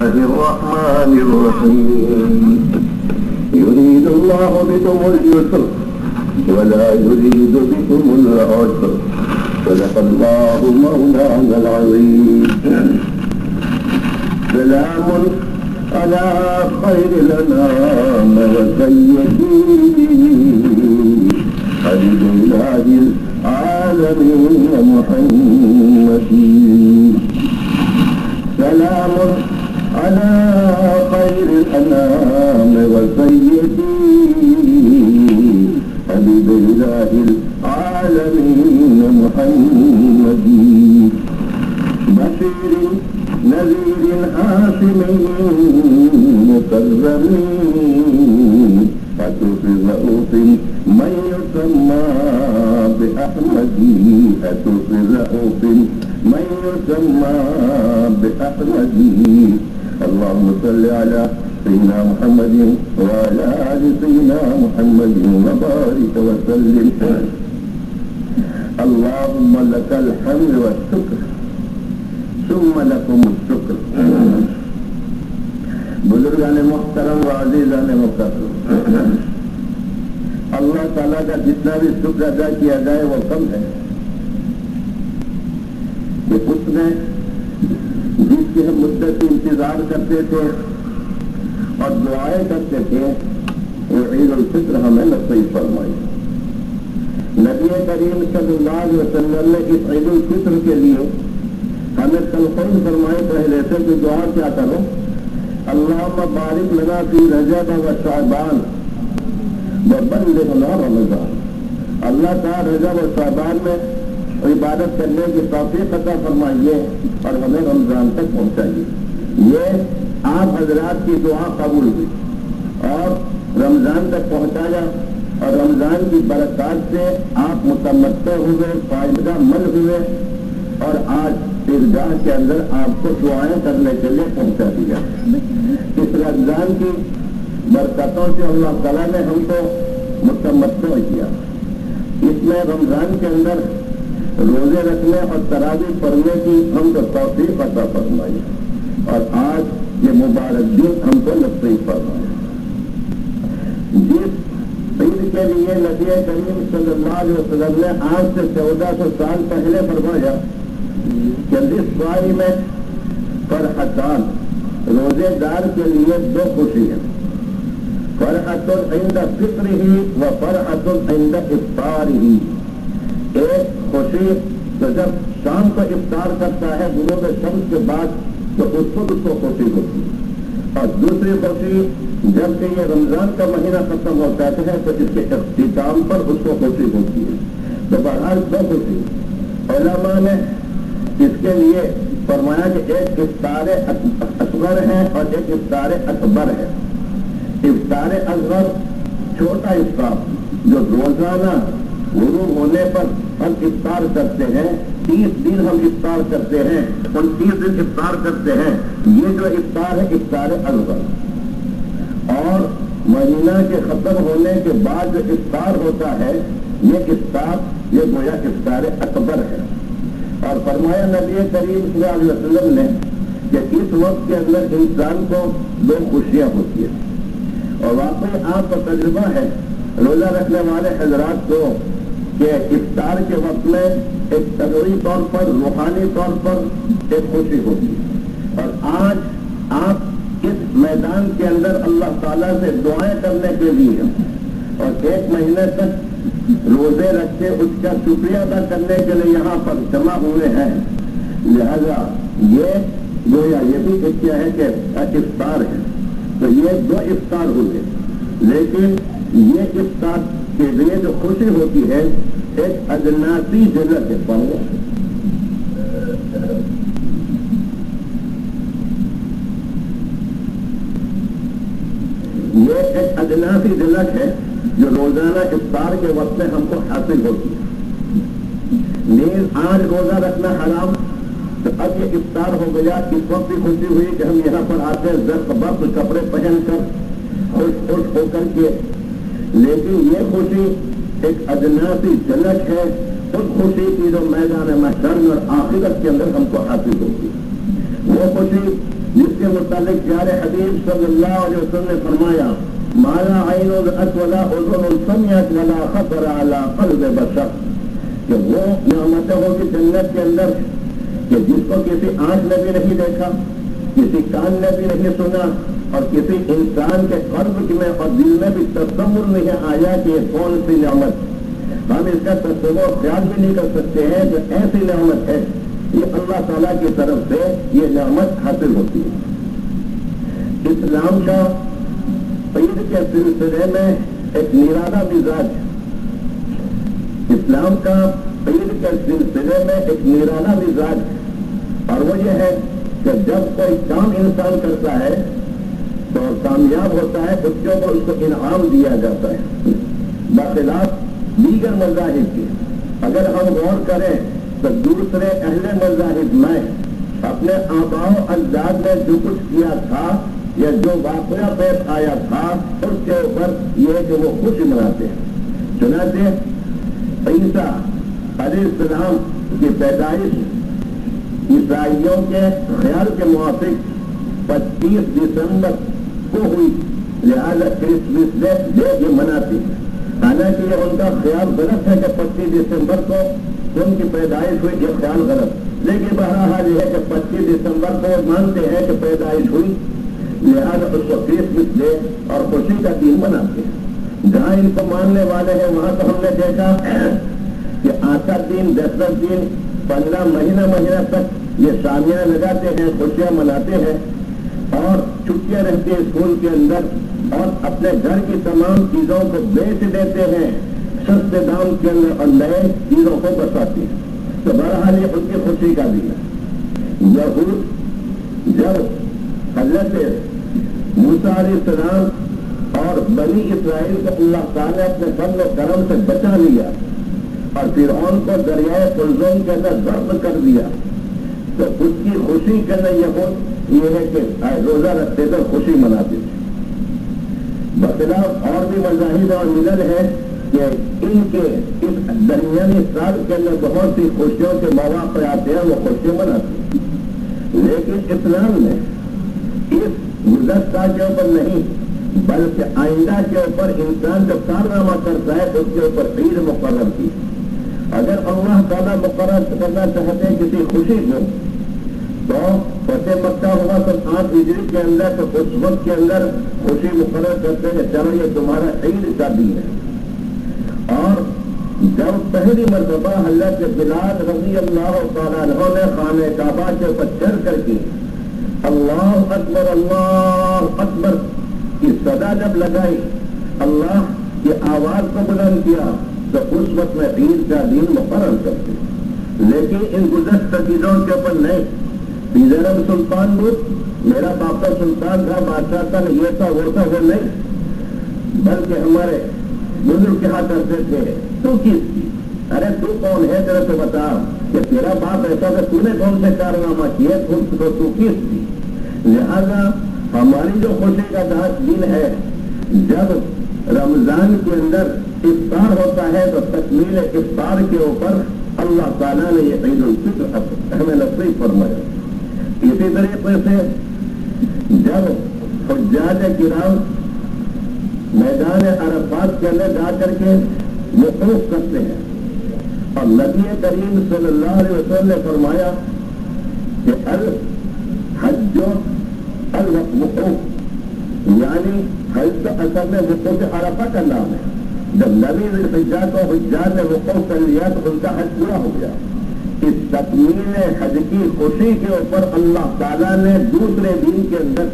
الرحمن الرحيم يريد الله بكم اليسر ولا يريد بكم العسر صدق الله مولانا العظيم. سلام على خير الأنام وسيدي حبيب الله العالمين محمد. سلام على خير الأنام وسيدي حبيب الله العالمين محمد. بشير نذير حاسم مكرم أتوف رؤوف من يسمى بأحمد. أتوف رؤوف من يسمى بأحمد. اللهم صل على سيدنا محمد وعلى آل سيدنا محمد وبارك وسلم. اللهم لك الحمد والشكر ثم لكم الشکر. بزرگان محترم و عزیزان مکرم، اللہ تعالیٰ کا جتنا بھی شکر ادا کیا جائے وہ کم ہے کہ اس نے جس کی ہم مدت انتظار کرتے تھے اور دعائیں کرتے تھے وہ عید الفطر ہمیں نصیب فرمائی. نبی کریم صلی اللہ علیہ وسلم نے اس عید الفطر کے لیے ہمیں تلقین فرمائی پہلے سے کہ دعا کیا کرو، اللہم بارک لنا فی رجب و شعبان وبلغنا رمضان. اللہ تعالی رجب و شعبان میں عبادت کرنے کی توفیق عطا فرمائیے اور ہمیں رمضان تک پہنچائیے. یہ آپ حضرات کی دعا قبول ہوئی اور رمضان تک پہنچایا اور رمضان کی برکات سے آپ متمتع ہوئے، فائدہ مند ہوئے اور آج عیدگاہ کے اندر آپ کو دعائیں کرنے کے لیے پہنچا دیا. اس رمضان کی برکتوں سے اللہ تعالیٰ نے ہم کو متمتع کیا. اس میں رمضان کے اندر روزے رکھنے اور تراویح پڑھنے کی ہم کو توفیق عطا فرمائی اور آج یہ مبارک دن ہم کو نصیب فرمایا. جس عید کے لیے نبی کریم صلی اللہ علیہ وسلم نے آج سے 1400 سال پہلے فرمایا کہ اس سوائی میں فرحتان، روزے دار کے لیے دو خوشی ہے، فرحت عند فطرہ و فرحت عند افطارہ. ایک خوشی تو جب شام کو افطار کرتا ہے غروب شمس کے بعد تو اس کو خوشی ہوتی ہے، اور دوسری خوشی جب کہ یہ رمضان کا مہینہ ختم ہوتا ہے تو اس کے اختتام پر اس کو خوشی ہوتی ہے. تو بہرحال دو خوشی. علماء نے اس کے لیے فرمایا کہ ایک افطار اصغر ہے اور ایک افطار اکبر ہے. افطار اصغر چھوٹا افطار جو روزانہ غروب ہونے پر ہم افطار کرتے ہیں، 30 دن ہم افطار کرتے ہیں، 29 دن افطار کرتے ہیں، یہ جو افطار ہے افطار اصغر. اور مہینہ کے ختم ہونے کے بعد جو افطار ہوتا ہے یہ افطار یہ گویا افطار اکبر ہے. اور فرمایا نبی کریم صلی اللہ علیہ وسلم نے کہ اس وقت کے اندر انسان کو دو خوشیاں ہوتی ہیں. اور واقعی آپ کا تجربہ ہے روزہ رکھنے والے حضرات کو کہ افطار کے وقت میں ایک طبعی طور پر روحانی طور پر ایک خوشی ہوتی ہے. اور آج آپ اس میدان کے اندر اللہ تعالیٰ سے دعائیں کرنے کے لیے اور ایک مہینے تک روزے رکھ کے اس کا شکریہ ادا کرنے کے لیے یہاں پر جمع ہوئے ہیں. لہذا یہ گویا یہ بھی کیا ہے کہ افطار ہے. تو یہ دو افطار ہوئے، لیکن یہ افطار کے لیے جو خوشی ہوتی ہے ایک اجناسی جلت ہے. یہ ایک اجناسی جلت ہے جو روزانہ افطار کے وقت میں ہم کو حاصل ہوتی ہے. نیز آج روزہ رکھنا حرام تو اب یہ افطار ہو گیا. اس وقت بھی خوشی ہوئی کہ ہم یہاں پر آتے ہیں زرق بخت کپڑے پہن کر خوش خوش ہو کر کے، لیکن یہ خوشی ایک اجناسی جھلک ہے اس خوشی کی جو میدان محشر اور آخرت کے اندر ہم کو حاصل ہوگی. وہ خوشی جس کے متعلق پیارے حبیب صلی اللہ علیہ وسلم نے فرمایا مالا عین رأت ولا اذن سمعت ولا خطر علی قلب بشر، کہ وہ نعمتیں ہوگی جنت کے اندر کہ جس کو کسی آنکھ نے بھی نہیں دیکھا، کسی کان نے بھی نہیں سنا، اور کسی انسان کے قلب میں اور دل میں بھی تصور نہیں آیا کہ یہ کون سی نعمت، ہم اس کا تصور خیال بھی نہیں کر سکتے ہیں کہ ایسی نعمت ہے، یہ اللہ تعالیٰ کی طرف سے یہ نعمت حاصل ہوتی ہے۔ اسلام کا عید کے سلسلے میں ایک نرالا مزاج، اسلام کا عید کے سلسلے میں ایک نرالا مزاج، اور وہ یہ ہے کہ جب کوئی کام انسان کرتا ہے تو کامیاب ہوتا ہے، اس کے اوپر اس کو انعام دیا جاتا ہے، بخلاف دیگر مذاہب کے۔ اگر ہم غور کریں تو دوسرے اہل مذاہب میں اپنے آباء و اجداد نے جو کچھ کیا تھا یا جو واقعہ پیش آیا تھا اس کے اوپر یہ کہ وہ خوشی مناتے ہیں۔ چنانچہ عیسیٰ علیہ السلام کی پیدائش عیسائیوں کے خیال کے موافق 25 دسمبر کو ہوئی، لہذا کرسمس ڈے یہ مناتے ہیں۔ حالانکہ یہ ان کا خیال غلط ہے کہ 25 دسمبر کو ان کی پیدائش ہوئی، یہ خیال غلط، لیکن بہرحال یہ ہے کہ 25 دسمبر کو مانتے ہیں کہ پیدائش ہوئی، لہذا اس کو کرسمس ڈے اور خوشی کا دن مناتے ہیں۔ جہاں ان کو ماننے والے ہیں وہاں تو ہم نے دیکھا کہ 8 دن 10 دن 15 مہینہ تک یہ شامیاں لگاتے ہیں، خوشیاں مناتے ہیں اور چھٹیاں رہتی ہیں اسکول کے اندر، اور اپنے گھر کی تمام چیزوں کو بیچ دیتے ہیں سستے دام کے اندر اور نئے چیزوں کو بساتے ہیں۔ تو بہرحال یہ ان کی خوشی کا دن ہے۔ یہود جب حضرت موسیٰ علیہ السلام اور بنی اسرائیل کو اللہ تعالیٰ نے اپنے فضل و کرم سے بچا لیا اور فرعون کو دریائے قلزم کے اندر ضرب کر دیا، تو اس کی خوشی کے اندر یہ ہے کہ روزہ رکھتے تھے، خوشی مناتے تھے۔ بخلاف اور بھی مذاہب اور ملل ہے کہ ان کے اس درمیانی سال کے اندر بہت سی خوشیوں کے مواقع آتے ہیں، وہ خوشیاں مناتے ہیں، لیکن اسلام نے اس گزشتہ کے اوپر نہیں بلکہ آئندہ کے اوپر انسان جو کارنامہ کرتا ہے اس کے اوپر عید مقرر کی۔ اگر اللہ تعالیٰ مقرر کرنا چاہتے ہیں کسی خوشی کو تو فتح مکہ ہوا تو 8 ہجری کے اندر، تو اس وقت کے اندر خوشی مقرر کرتے ہیں چلو یہ تمہارا عید کا دن ہے۔ اور جب پہلی مرتبہ حضرت بلال رضی اللہ تعالیٰ عنہ نے خانہ کعبہ کے اوپر چڑھ کر کے اللہ اکبر کی صدا جب لگائی، اللہ کی آواز کو بلند کیا، تو اس وقت میں عید کا دن مقرر کرتے، لیکن ان گزشتہ چیزوں کے اوپر نہیں۔ زینب سلطان بود میرا باپا سلطان تھا، بادشاہ تھا، یہ تھا وہ تھا، وہ نہیں، بلکہ ہمارے بزرگ کہا کرتے تھے تو کس کی، ارے تو کون ہے ذرا تو بتا کہ تیرا باپ ایسا تھا، تو نے کون سے کارنامہ کیے، تو کس کی۔ لہذا ہماری جو خوشی کا دن ہے، جب رمضان کے اندر افطار ہوتا ہے تو تکمیل افطار کے اوپر اللہ تعالیٰ نے یہ عید الفطر ہمیں نصیب فرمایا۔ اسی طریقے سے جب حجاج کرام میدان عرفات کے اندر جا کر کے وقوف کرتے ہیں، اور نبی کریم صلی اللہ علیہ وسلم نے فرمایا کہ الحج الوقوف، یعنی حج تو اصل میں وقوف عرفہ کا نام ہے۔ جب نبی الحجاج کو حجاج نے وقوف کر لیا تو ان کا حج پورا ہو گیا۔ اس تکمیل حج کی خوشی کے اوپر اللہ تعالیٰ نے دوسرے دن کے اندر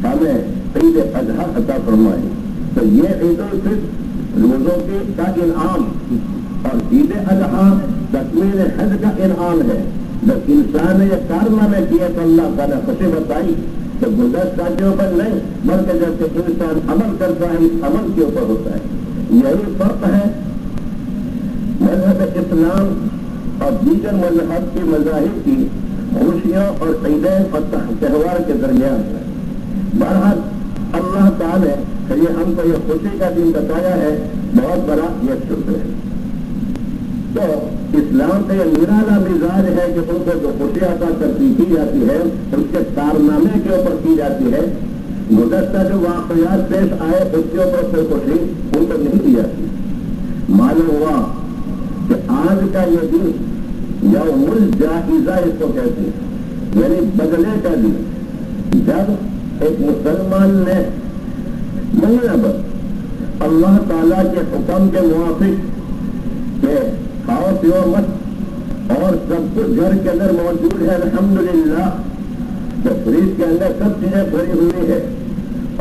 ہمیں عید اضحیٰ عطا فرمائی۔ تو یہ عید الفطر روزوں کا انعام اور عید اضحیٰ تکمیل حج کا انعام ہے۔ جب انسان نے یہ کارنامے کیے تو اللہ تعالیٰ خوشی بتائی، تو گزشتہ کے اوپر نہیں بلکہ جب کہ انسان عمل کرتا ہے اس عمل کے اوپر ہوتا ہے۔ یہی فرق ہے مذہب اسلام اور دیگر مذہب کے مذاہب کی خوشیاں اور عیدین اور تہوار کے درمیان ہے۔ بہرحال اللہ تعالیٰ نے یہ ہم کو یہ خوشی کا دن بتایا ہے، بہت بڑا یہ شکر ہے۔ تو اسلام کا یہ نرالا مزاج ہے کہ ان کو جو خوشی عطا کرتی کی جاتی ہے اس کے کارنامے کے اوپر کی جاتی ہے، گزشتہ جو واقعات پیش آئے اس کے اوپر کوئی خوشی ان کو نہیں دی جاتی۔ معلوم ہوا کہ آج کا یہ دن یوم الجائزہ اس کو کہتے ہیں، یعنی بدلے کا دن، جب ایک مسلمان نے مہینہ بھر اللہ تعالیٰ کے حکم کے موافق کہ کھاؤ پیو مت اور سب کچھ گھر کے اندر موجود ہے الحمدللہ، تو فریج کے اندر سب چیزیں بھری ہوئی ہے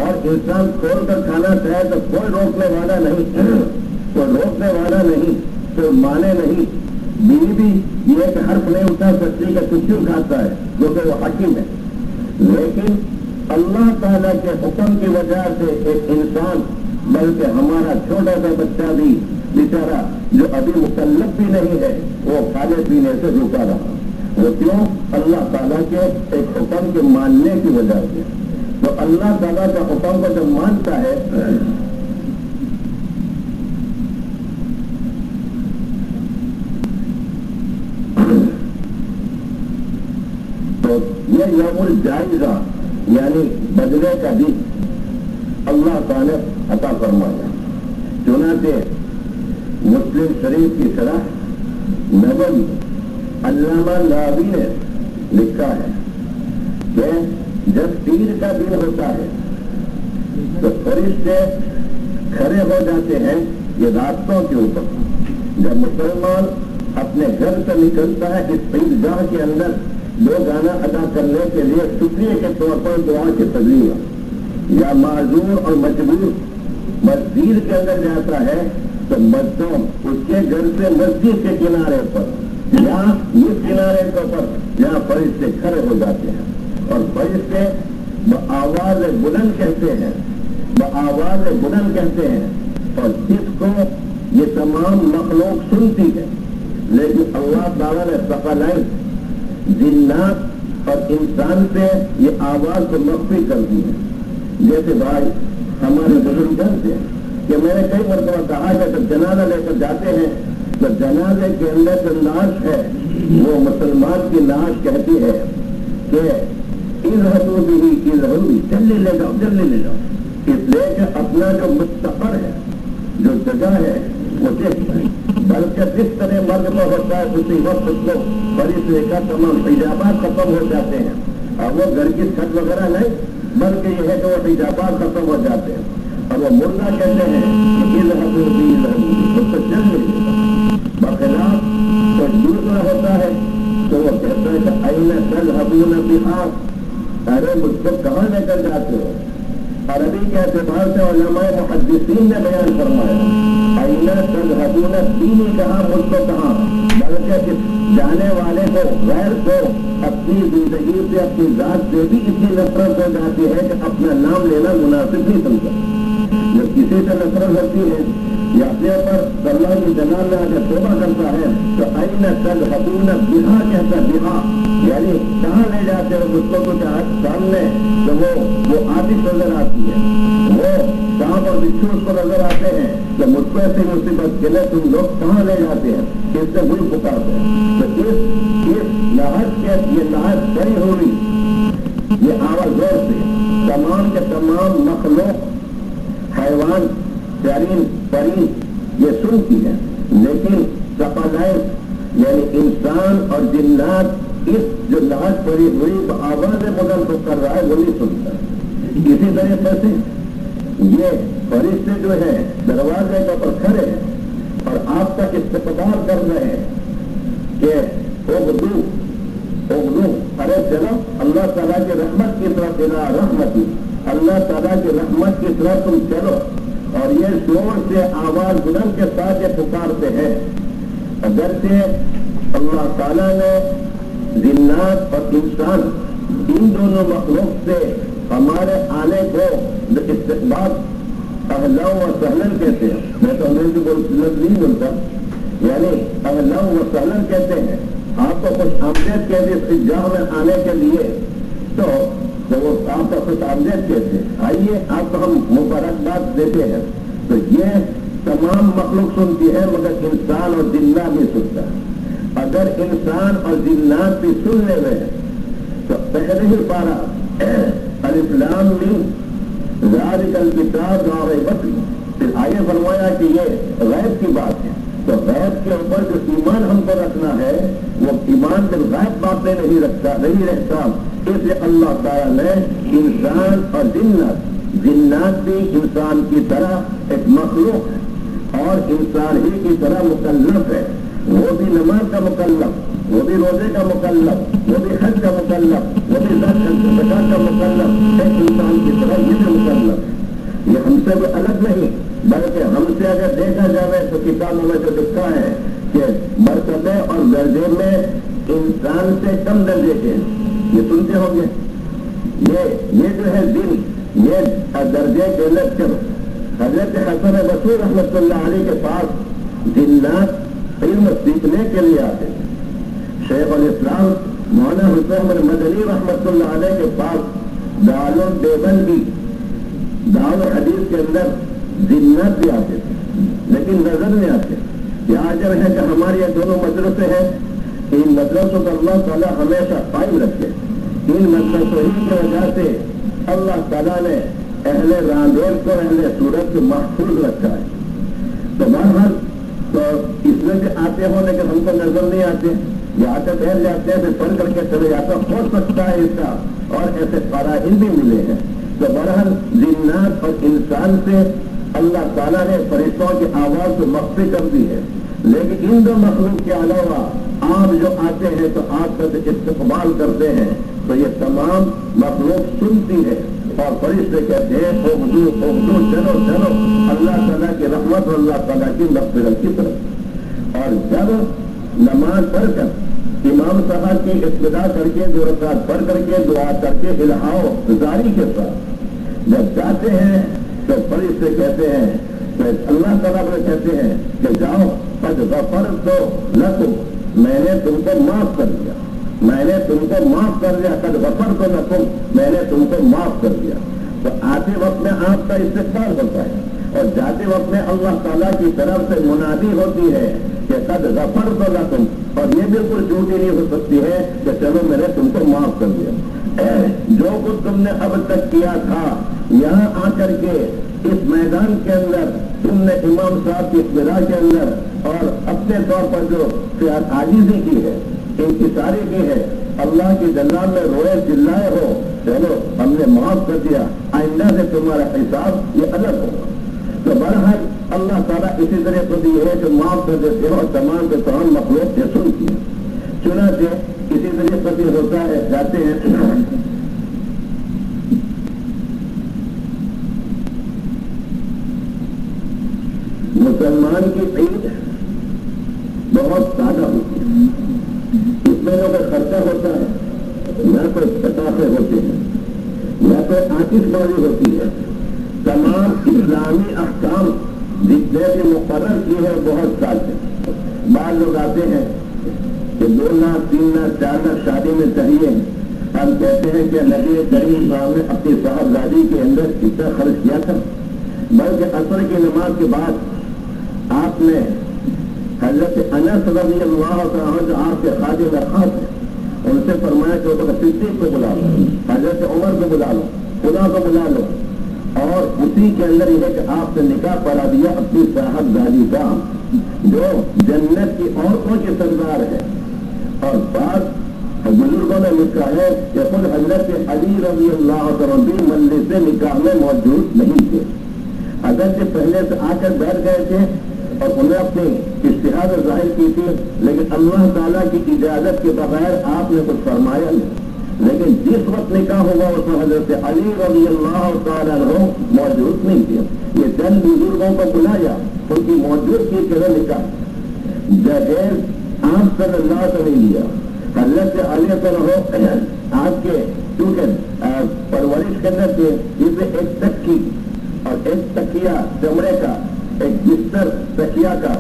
اور انسان کھول کر کھانا چاہے تو کوئی روکنے والا نہیں، کوئی روکنے والا نہیں، کوئی مانے نہیں، بیوی بھی یہ ایک حرف نہیں اٹھا سکتی کہ تو کیوں کھاتا ہے کیونکہ وہ حاکم ہے۔ لیکن اللہ تعالیٰ کے حکم کی وجہ سے ایک انسان، بلکہ ہمارا چھوٹا سا بچہ بھی بیچارہ جو ابھی مکلف بھی نہیں ہے، وہ کھانے پینے سے رکا رہا۔ وہ کیوں؟ اللہ تعالیٰ کے ایک حکم کے ماننے کی وجہ سے۔ تو اللہ تعالیٰ کا حکم کو جب مانتا ہے تو یہ یوم الجائزہ یعنی بدلے کا دن اللہ تعالیٰ نے عطا فرمایا۔ چنانچہ مسلم شریف کی شرح نبوی علامہ نووی نے لکھا ہے کہ جب پیر کا دن ہوتا ہے تو فرشتے کھڑے ہو جاتے ہیں یہ راستوں کے اوپر۔ جب مسلمان اپنے گھر سے نکلتا ہے اس عیدگاہ کے اندر دو گانا ادا کرنے کے لیے شکریہ کے طور پر دعا کی تجلیہ، یا معذور اور مجبور مسجد کے اندر جاتا ہے تو مردوں اس کے گھر سے مسجد کے کنارے پر یا اس کنارے کے اوپر جہاں فرشتے کھڑے ہو جاتے ہیں اور فرشتے بآواز بلند کہتے ہیں، بآواز بلند کہتے ہیں، اور جس کو یہ تمام مخلوق سنتی ہے، لیکن اللہ تعالیٰ نے ثقلین جنات اور انسان سے یہ آواز کو مخفی کر دی ہے۔ جیسے بھائی ہمارے بزرگ جانتے ہیں کہ میں نے کئی مرتبہ کہا کہ جب جنازہ لے کر جاتے ہیں تو جنازے کے اندر جو لاش ہے وہ مسلمان کی لاش کہتی ہے کہ اذهبوا به اذهبوا به، جلدی لے جاؤ جلدی لے جاؤ، اس لیے کہ اپنا جو مستقر ہے، جو جگہ ہے وہ دیکھتا ہے۔ بلکہ جس طرح مرد کو ہوتا ہے اسی وقت اس کو فرشتے کا تمام حجابات ختم ہو جاتے ہیں، اور وہ گھر کی چھت وغیرہ نہیں بلکہ یہ ہے کہ وہ حجابات ختم ہو جاتے ہیں، اور وہ مردہ کہتے ہیں کہ اذهبوا به اذهبوا به، اس کو جلدی لے جاؤ۔ بخلاف کوئی دوسرا ہوتا ہے تو وہ کہتا ہے کہ اين تذهبون بها، ارے مجھ کو کہاں لے کر جاتے ہو؟ عربی کے اعتبار سے علماء محدثین نے بیان فرمایا اين تذهبون دینی کہاں مجھ کو کہاں، بلکہ جانے والے کو غیر کو اپنی زندگی سے اپنی ذات سے بھی اتنی نفرت ہو جاتی ہے کہ اپنا نام لینا مناسب نہیں سمجھا۔ جب کسی سے نفرت ہوتی ہے یا اپنے اوپر اللہ کی جلال میں اگر توبہ کرتا ہے تو اين تذهبون بها کہتا ہے، بها یعنی کہاں لے جاتے ہو مجھ کو؟ کچھ سامنے تو وہ آتش نظر آتی ہے، وہ سانپ اور بچھو اس کو نظر آتے ہیں کہ مجھ کو ایسی مصیبت کے لیے تم لوگ کہاں لے جاتے ہیں، اس سے وہی پکارتے ہیں۔ تو اس لہج کے یہ لہج بڑی ہو رہی، یہ آواز زور سے تمام کے تمام مخلوق حیوان چرین پرند یہ سنتی ہے، لیکن ثقلین یعنی انسان اور جنات اس جو لہج پڑی ہوئی آواز بلند کو کر رہا ہے وہ نہیں سنتا۔ اسی طریقے سے یہ فرشتے جو ہے دروازے کے اوپر کھڑے ہیں اور آپ کا استقبال کر رہے ہیں کہ اغدو اغدو، ارے چلو اللہ تعالیٰ کی رحمت کی طرف، الی رحمتی، اللہ تعالیٰ کی رحمت کی طرف تم چلو۔ اور یہ شور سے آواز بلند کے ساتھ یہ پکارتے ہیں، اگرچہ اللہ تعالیٰ نے جنات اور انسان ان دونوں مخلوق سے ہمارے آنے کو استقبال اہلا و سہلا کہتے ہیں، میں تو انگریزی لفظ نہیں بولتا، یعنی اہلا و سہلا کہتے ہیں، آپ کو خوش آمدید کہتے ہیں اس جگہ میں آنے کے لیے، تو وہ آپ کا خوش آمدید کہتے ہیں، آئیے آپ کو ہم مبارکباد دیتے ہیں۔ تو یہ تمام مخلوق سنتی ہے مگر انسان اور جنات نہیں سنتا. اگر انسان اور جنات بھی سننے میں تو پہلے ہی پارا الف لام میم ذالک الکتاب لا ریب فیہ، پھر آگے فرمایا کہ یہ غیب کی بات ہے. تو غیب کے اوپر جو ایمان ہم کو رکھنا ہے وہ ایمان بالغیب باتیں نہیں رہتا. اس لیے اللہ تعالیٰ نے انسان اور جنات بھی انسان کی طرح ایک مخلوق ہے اور انسان ہی کی طرح مکلف ہے. وہ بھی نماز کا مکلف، وہ بھی روزے کا مکلف، وہ بھی حج کا مکلف، وہ بھی زکات کا مکلف، ایک انسان کی طرح یہ بھی مکلف. یہ ہم سے بھی الگ نہیں، بلکہ ہم سے اگر دیکھا جائے تو کتابوں میں جو لکھا ہے کہ مرتبے اور درجے میں انسان سے کم درجے کے، یہ سنتے ہوں گے. یہ جو ہے دن، یہ درجے کے لیکچر حضرت حسن بصری رحمۃ اللہ علیہ کے پاس جنات علم سیکھنے کے لیے آتے ہیں. شیخ الاسلام مولانا حسین مدنی رحمۃ اللہ علیہ کے پاس دارالدیوبند کی دارالحدیث کے اندر جنات بھی آتے تھے لیکن نظر نہیں آتے. یہ عجب ہے کہ ہمارے یہ دونوں مدرسے ہیں، ان مدرسوں کو اللہ تعالیٰ ہمیشہ قائم رکھے. ان مدرسوں کی وجہ سے اللہ تعالیٰ نے اہل راندول کو اہل سورت کو محفوظ رکھا ہے. تو بہرحال تو اس میں بھی آتے ہوں لیکن ہم کو نظر نہیں آتے، یہ آتے بیٹھ جاتے ہیں، پھر پڑھ کر کے چلے جاتے. ہو سکتا ہے اس کا اور ایسے قرائن بھی ملے ہیں. تو بہرحال جنات اور انسان سے اللہ تعالیٰ نے فرشتوں کی آواز کو مخفی کر دی ہے، لیکن ان دو مخلوق کے علاوہ آپ جو آتے ہیں تو آپ کا استقبال کرتے ہیں تو یہ تمام مخلوق سنتی ہے اور فرشتے کہتے ہیں اغدو اغدو، چلو چلو اللہ تعالیٰ کی رحمت اور اللہ تعالیٰ کی مغفرت کی طرف. اور جب نماز پڑھ کر امام صاحب کی ابتدا کر کے 2 رکعت پڑھ کر کے دعا کر کے الہاؤ زاری کے ساتھ جب جاتے ہیں تو فرشتے کہتے ہیں کہ اللہ تعالیٰ کو کہتے ہیں کہ جاؤ قد غفرت لکم، میں نے تم کو معاف کر دیا، میں نے تم کو معاف کر دیا. قد غفرت لکم، میں نے تم کو معاف کر دیا. تو آتے وقت میں آپ کا استقبال ہوتا ہے اور جاتے وقت میں اللہ تعالیٰ کی طرف سے منادی ہوتی ہے کہ قد غفرت لکم، اور یہ بالکل جھوٹی نہیں ہو سکتی ہے کہ چلو میں نے تم کو معاف کر دیا. جو کچھ تم نے اب تک کیا تھا یہاں آ کر کے اس میدان کے اندر تم نے امام صاحب کی ابتدا کے اندر اور اپنے طور پر جو عاجزی کی ہے، انکساری کی ہے، اللہ کی جناب میں روئے چلائے ہو، چلو ہم نے معاف کر دیا، آئندہ سے تمہارا حساب یہ الگ ہوگا. تو بہرحال اللہ تعالیٰ اسی طرح خود یہ ہے کہ معاف کر دیتے ہیں اور تمام کے تمام مخلوق سے سنتی ہے. چنانچہ اسی طرح خود ہوتا ہے. جاتے ہیں مسلمان کی عید بہت سادہ ہوتی ہے، اس میں نہ کوئی خرچہ ہوتا ہے، نہ کوئی پٹاخے ہوتے ہیں، نہ کوئی آتش بازی ہوتی ہے. تمام اسلامی احکام جتنے بھی مقرر کیے ہیں بہت سادے. بعض لوگ آتے ہیں کہ 2 لاکھ 3 لاکھ 4 لاکھ شادی میں چاہیے. ہم کہتے ہیں کہ نبی کریم صاحب نے اپنی صاحبزادی کے اندر کتنا خرچ کیا تھا، بلکہ عصر کی نماز کے بعد آپ نے حضرت انس رضی اللہ عنہ جو آپ کے خادم خاص ہیں ان سے فرمایا کہ وہ صدیق کو بلا لو، حضرت عمر کو بلا لو، خدا کو بلا لو، اور اسی کے اندر یہ ہے کہ آپ نے نکاح پڑھا دیا اپنی صاحبزادی کا جو جنت کی عورتوں کے سردار ہے. اور بعض بزرگوں نے لکھا ہے کہ خود حضرت علی رضی اللہ عنہ بھی مجلس سے نکاح میں موجود نہیں تھے، اگرچہ پہلے سے آ کر بیٹھ گئے تھے اور انہیں اپنی اشتہاد ظاہر کی تھی، لیکن اللہ تعالیٰ کی اجازت کے بغیر آپ نے کچھ فرمایا نہیں. لیکن جس وقت نکاح ہوگا اس میں حضرت علی رضی اللہ تعالیٰ عنہ موجود نہیں تھے. یہ چند بزرگوں کو بلایا، ان کی موجودگی کے لیے نکاح جہیز آپ صلی اللہ سے نہیں لیا. حضرت علی رہو آپ کے کیونکہ پرورش کے اندر تھے، جسے ایک تکی اور ایک تکیا چمڑے کا، ایک بستر تکیا کا،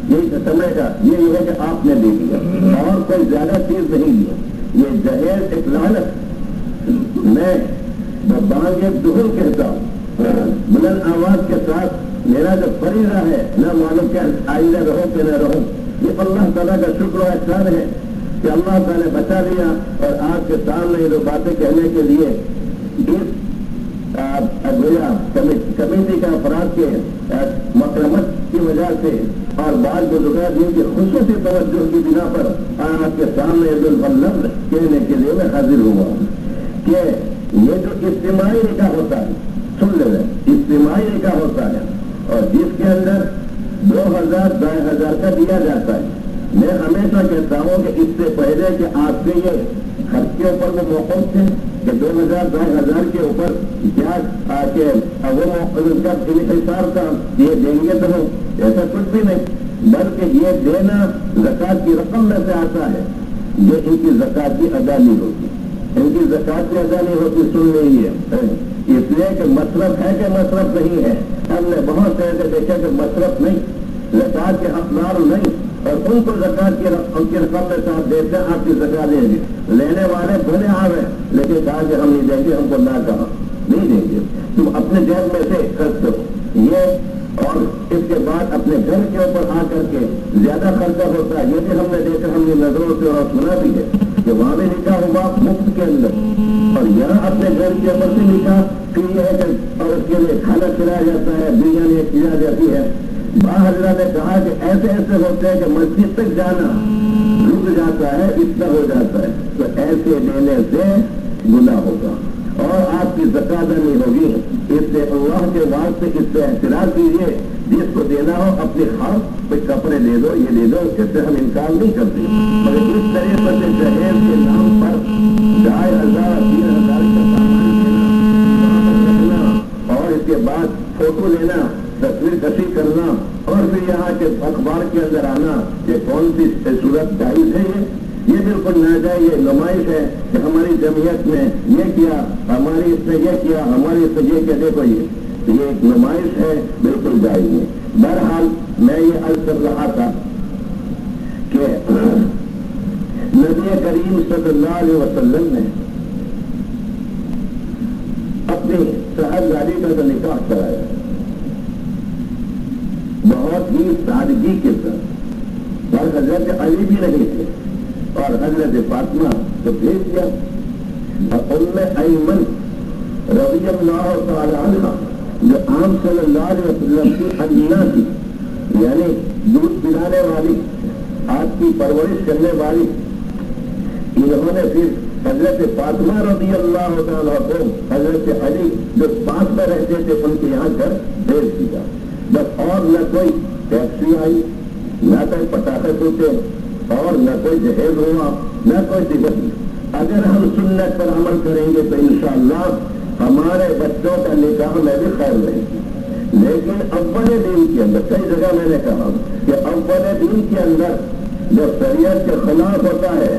یہی چمڑے کا، یہ ہے کہ آپ نے دے دیا اور کوئی زیادہ چیز نہیں دیا. یہ جہیز ایک لعنت. میں بانگ دہل کہتا ہوں، بلند آواز کے ساتھ میرا جو فریضہ ہے نہ معلوم کہ آئندہ رہو کہ نہ رہو، یہ اللہ تعالیٰ کا شکر و احسان ہے کہ اللہ تعالیٰ نے بچا لیا اور آپ کے سامنے یہ دو باتیں کہنے کے لیے اس گویا کمیٹی کا افراد کے مکرمت کی وجہ سے اور بعض بزرگان کی خصوصی توجہ کی بنا پر آپ کے سامنے عید الفلب کہنے کے لیے میں حاضر ہوا کہ یہ جو اجتماعی نکاح ہوتا ہے، سن لے اجتماعی نکاح ہوتا ہے اور جس کے اندر 2000 2500 کا دیا جاتا ہے، میں ہمیشہ کہتا ہوں کہ اس سے پہلے کہ آپ کے یہ خرچ کے اوپر وہ موقف تھے کہ 2000 2500 کے اوپر کیا وہ کا انحصار تھا یہ دیں گے تو ایسا کچھ بھی نہیں، بلکہ یہ دینا زکوٰۃ کی رقم میں سے آتا ہے، یہ ان کی زکوٰۃ کی ادا نہیں ہوتی، ان کی زکوٰۃ کی ادا نہیں ہوتی، سن رہی ہے، اس لیے کہ مصرف ہے کہ مصرف نہیں ہے۔ ہم نے بہت سے ایسے دیکھا کہ مصرف نہیں، زکوٰۃ کے حقدار نہیں، اور ان کو زکوٰۃ کی رقم کے ساتھ دیتے ہیں آپ کی زکوٰۃ دیں گے، لینے والے بھلے آ رہے لیکن کہا کہ ہم نہیں دیں گے، ہم کو نہ کہا نہیں دیں گے، تم اپنے جیب میں سے خرچ کرو یہ، اور اس کے بعد اپنے گھر کے اوپر آ کر کے زیادہ خرچہ ہوتا ہے، یہ بھی ہم نے دیکھا، ہم نے نظروں سے اور سنا بھی ہے کہ وہاں بھی نکاح ہوا مفت کے اندر، اور یہاں اپنے گھر کے اوپر سے نکاح پھر یہ ہے کہ اور اس کے لیے کھانا کھلایا جاتا ہے، بریانی کھلائی جاتی ہے۔ حضرت نے کہا کہ ایسے ایسے ہوتے ہیں کہ مسجد تک جانا رک جاتا ہے، اتنا ہو جاتا ہے، تو ایسے دینے سے گناہ ہوگا اور آپ کی زکوٰۃ نہیں ہوگی۔ اس سے اللہ کے واسطے اس سے احتراز کیجیے، جس کو دینا ہو اپنی خاص پہ کپڑے دے دو، یہ دے دو، اس سے ہم انکار نہیں کرتے، مگر اس طریقے سے جہیز کے نام پر 2500 3000 کا سامان دینا اور اس کے بعد فوٹو لینا، تصویر کشی کرنا اور پھر یہاں کے اخبار کے اندر آنا، یہ کون سی صورت جائز ہے؟ یہ بالکل ناجائز، یہ نمائش ہے کہ ہماری جمعیت میں یہ کیا، ہماری اس نے یہ کیا، ہماری اس نے یہ کیا، دیکھو یہ ایک نمائش ہے، بالکل جائز ہے۔ بہرحال میں یہ عرض کر رہا تھا کہ نبی کریم صلی اللہ علیہ وسلم نے اپنی صاحبزادی کا جو نکاح کرایا بہت ہی سادگی کے ساتھ، اور حضرت علی بھی نہیں تھے اور حضرت فاطمہ کو بھیج دیا، اور ام ایمن رضی اللہ تعالی عنہ جو عام صلی اللہ علیہ وسلم کی امینا تھی، یعنی دودھ پلانے والی، آپ کی پرورش کرنے والی، انہوں نے پھر حضرت فاطمہ رضی اللہ تعالیٰ کو حضرت علی جو پاس میں رہتے تھے ان کے یہاں گھر بھیج دیا، بس اور نہ کوئی ٹیکسی آئی، نہ کوئی پٹاخے ٹوٹے، اور نہ کوئی جہیز ہوا، نہ کوئی ٹکٹ۔ اگر ہم سنت پر عمل کریں گے تو انشاءاللہ ہمارے بچوں کا نکاح میں بھی خیر رہے گی، لیکن اول دین کے اندر کئی جگہ میں نے کہا کہ اول دین کے اندر جو شریعت کے خلاف ہوتا ہے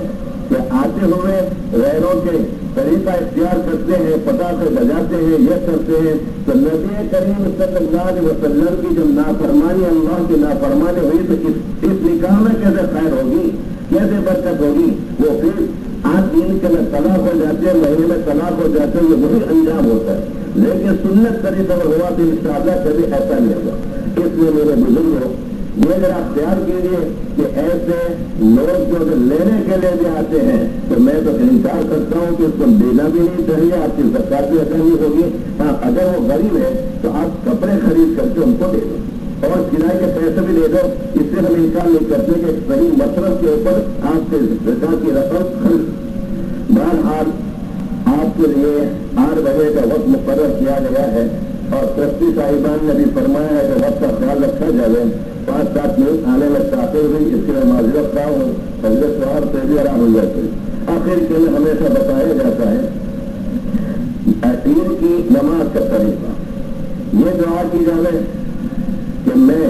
کہ آتے ہوئے غیروں کے طریقہ اختیار کرتے ہیں، پٹاخے بجاتے ہیں، یہ کرتے ہیں، تو نبی کریم صلی اللہ علیہ وسلم کی جب نافرمانی، اللہ کی نافرمانی ہوئی تو اس نکاح میں کیسے خیر ہوگی، کیسے برکت ہوگی؟ وہ پھر 8 دن کے میں طلاق ہو جاتے ہیں، مہینے میں طلاق ہو جاتے ہیں، یہ وہی انجام ہوتا ہے۔ لیکن سنت طریقہ اگر ہوا تو انشاءاللہ کبھی ایسا نہیں ہوگا۔ اس لیے میرے بزرگوں یہ ذرا اختیار کیجیے کہ ایسے لوگ جو لینے کے لیے بھی آتے ہیں تو میں تو انکار کرتا ہوں کہ اس کو دینا بھی نہیں چاہیے، آپ کی زکوٰۃ بھی ادا نہیں ہوگی۔ ہاں اگر وہ غریب ہے تو آپ کپڑے خرید کر کے ان کو دے دو اور کرائے کے پیسے بھی دے دو، اس سے ہم انکار نہیں کرتے کہ صحیح مصرف کے اوپر آپ سے زکوٰۃ کی رقم خرچ۔ بہرحال آپ کے لیے 8 بجے کا وقت مقرر کیا گیا ہے اور ٹرسٹی صاحبان نے بھی فرمایا ہے کہ وقت کا خیال رکھا جائے۔ 5-7 منٹ آنے میں تاخیر ہوئی، اس کے لیے معذرت خواہ ہوں، حضرت صاحب سے بھی آرام ہو جاتے۔ آخر کے لیے ہمیشہ بتایا جاتا ہے عید کی نماز کا طریقہ، یہ دعا کی جائے کہ میں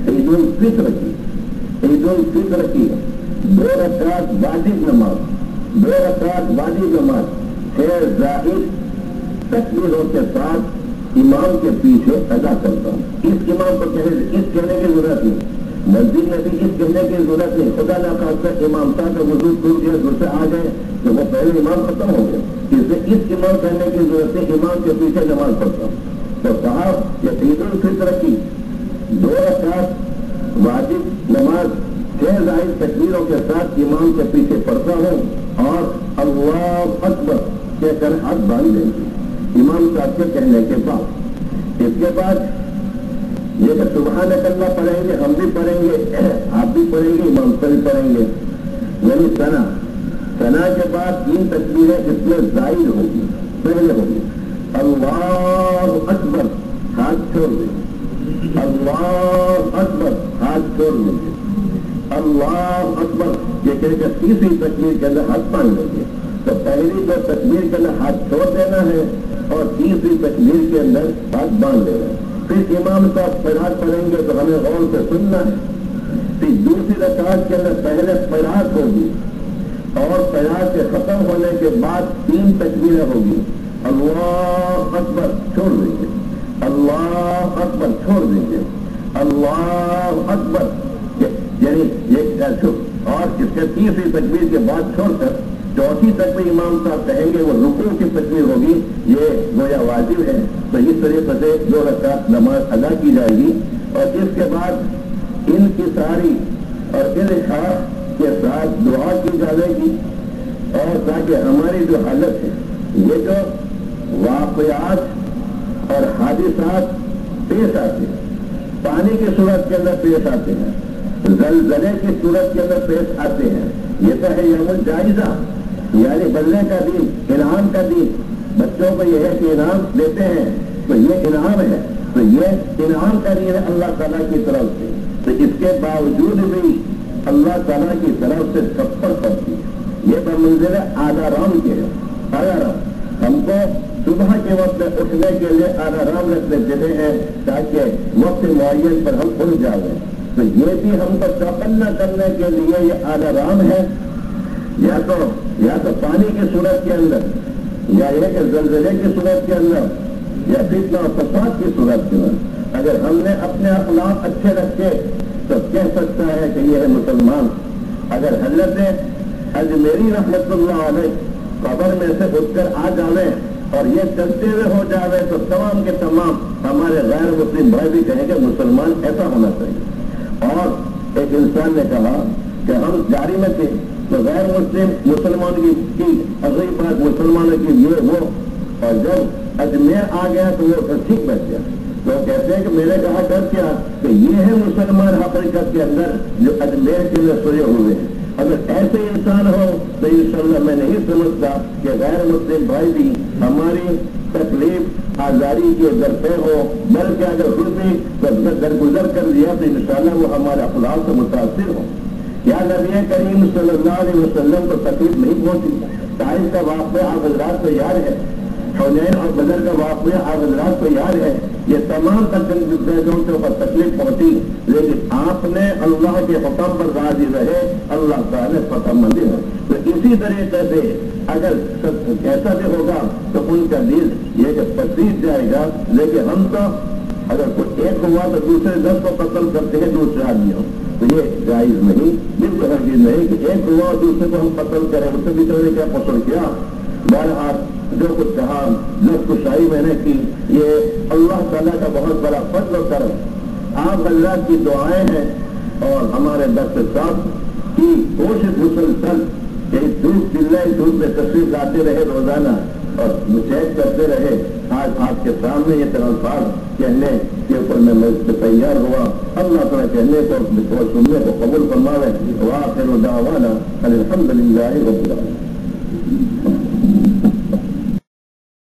عید الفطر کی 2 رکعت واجب نماز خیر زائد تکبیروں کے ساتھ امام کے پیچھے ادا کرتا ہوں۔ اس امام کو اس کہنے کی ضرورت نہیں، مسجد میں بھی اس کہنے کی ضرورت نہیں، خدا نہ خاصہ امام صاحب کا وضو ٹوٹ گیا، دوسرے آ گئے تو وہ پہلے امام ختم ہو گئے، اس سے اس امام کہنے کی ضرورت نہیں، امام کے پیچھے نماز پڑھتا ہوں۔ تو کہا کہ عید الفطر کی 2 رکعت واجب نماز 6 زائد تکبیروں کے ساتھ امام کے پیچھے پڑھتا ہوں اور اللہ اکبر کہہ کر ہاتھ باندھ دیں گے امام صاحب کے کہنے کے بعد۔ اس کے بعد یہ کہ سبحان اللہ پڑھیں گے، ہم بھی پڑھیں گے، آپ بھی پڑھیں گے، امام سے بھی پڑھیں گے، یعنی ثنا کے بعد 3 تکبیریں اس میں زائد ہوگی، پہلے ہوگی اللہ اکبر، ہاتھ چھوڑ دیں، اللہ اکبر، ہاتھ چھوڑ دیں گے، اللہ اکبر یہ کہہ کر تیسری تکبیر کے اندر ہاتھ باندھ لیں گے۔ تو پہلی 2 تکبیر کے اندر ہاتھ چھوڑ دینا ہے اور تیسری تکبیر کے اندر ہاتھ باندھ دینا ہے۔ پھر امام صاحب قرات پڑھیں گے تو ہمیں غور سے سننا ہے۔ پھر دوسری رکعت کے اندر پہلے قرات ہوگی اور قرات کے ختم ہونے کے بعد 3 تکبیریں ہوگی، اللہ اکبر چھوڑ دیں گے، اللہ اکبر چھوڑ دیں گے، اللہ اکبر یعنی یہ اور اس کے تیسری تکبیر کے بعد چھوڑ کر چوتھی تکبیر امام صاحب کہیں گے، وہ رکوع کی تکبیر ہوگی، یہ گویا واجب ہے۔ تو اس طریقے سے 2 رکعت نماز ادا کی جائے گی اور اس کے بعد ان کی ساری اور الحاق کے ساتھ دعا کی جائے گی، اور تاکہ ہماری جو حالت ہے، یہ جو واقعات اور حادثات پیش آتے ہیں، پانی کی صورت کے اندر پیش آتے ہیں، زلزلے کی صورت کے اندر پیش آتے ہیں، یہ تو ہے یوم الجائزہ یعنی بدلے کا دن، انعام کا دن، بچوں کو یہ ہے کہ انعام دیتے ہیں تو یہ انعام ہے، تو یہ انعام کا دن ہے اللہ تعالیٰ کی طرف سے۔ تو اس کے باوجود بھی اللہ تعالیٰ کی طرف سے تھپڑ پڑتی ہے، یہ بمنزل آلارام کے ہے۔ آلارام ہم کو صبح کے وقت اٹھنے کے لیے آلارام رکھنے دیتے ہیں تاکہ وقت معین پر ہم اٹھ جائیں، تو یہ بھی ہم کو چوکن نہ کرنے کے لیے یہ آلارام ہے، یا تو پانی کی صورت کے اندر، یا یہ کہ زلزلے کی صورت کے اندر، یا فتنہ و فساد کی صورت کے اندر۔ اگر ہم نے اپنے اخلاق اچھے رکھے تو کہہ سکتا ہے کہ یہ ہے مسلمان۔ اگر حضرت اجمیری رحمت اللہ علیہ قبر میں سے اٹھ کر آ جاویں اور یہ چلتے ہوئے ہو جاوے تو تمام کے تمام ہمارے غیر مسلم بھائی بھی کہیں گے مسلمان ایسا ہونا چاہیے۔ اور ایک انسان نے کہا کہ ہم جاری میں تھے تو غیر مسلم مسلمان کی عظیم بات مسلمانوں کی یہ وہ، اور جب اجمیر آ گیا تو وہ ٹھیک بیٹھ گیا۔ تو کہتے ہیں کہ میں نے کہا کر کیا کہ یہ ہے مسلمان حقیقت کے اندر جو اجمیر کے لیے سوئے ہوئے ہیں۔ اگر ایسے انسان ہو تو انشاءاللہ میں نہیں سمجھتا کہ غیر مسلم بھائی بھی ہماری تکلیف آزاری کے درپے ہو، بلکہ اگر خود بھی درگزر کر لیا تو انشاءاللہ وہ ہمارے اخلاق سے متاثر ہو۔ یا نبی کریم صلی اللہ علیہ وسلم کو تکلیف نہیں پہنچی؟ طائف کا واقعہ آپ حضرات کو یاد ہے، حنین اور بدر کا واقعہ آپ حضرات کو یاد ہے، یہ تمام تکلیفوں کے اوپر تکلیف پہنچی، لیکن آپ نے اللہ کے حکم پر راضی رہے، اللہ تعالیٰ فتح مندی ہے۔ تو اسی طریقے سے اگر ایسا بھی ہوگا تو ان کا دل یہ کہ پسیج جائے گا، لیکن ہم تو اگر کوئی ایک ہوا تو دوسرے 10 کو قتل کرتے ہیں دوسرے آدمیوں، تو یہ جائز نہیں، بالکل ہرگز نہیں کہ ایک ہوا اور دوسرے کو ہم قتل کریں، اس سے بھی تو نے کیا پسند کیا۔ بہرحال جو کچھ کہا، جو کشائی میں نے کی، یہ اللہ تعالیٰ کا بہت بڑا فضل و کرم، آپ حضرات کی دعائیں ہیں اور ہمارے درس صاحب کی کوشش مسلسل کہ دھوپ چلے دھوپ میں تشریف لاتے رہے روزانہ اور چیک کرتے رہے۔ آج آپ کے سامنے یہ الفاظ کہنے کے اوپر میں تیار ہوا۔ اللہ تعالیٰ کہنے کو سننے کو قبول فرماوے۔ وآخر دعوانا الحمدللہ رب العالمین۔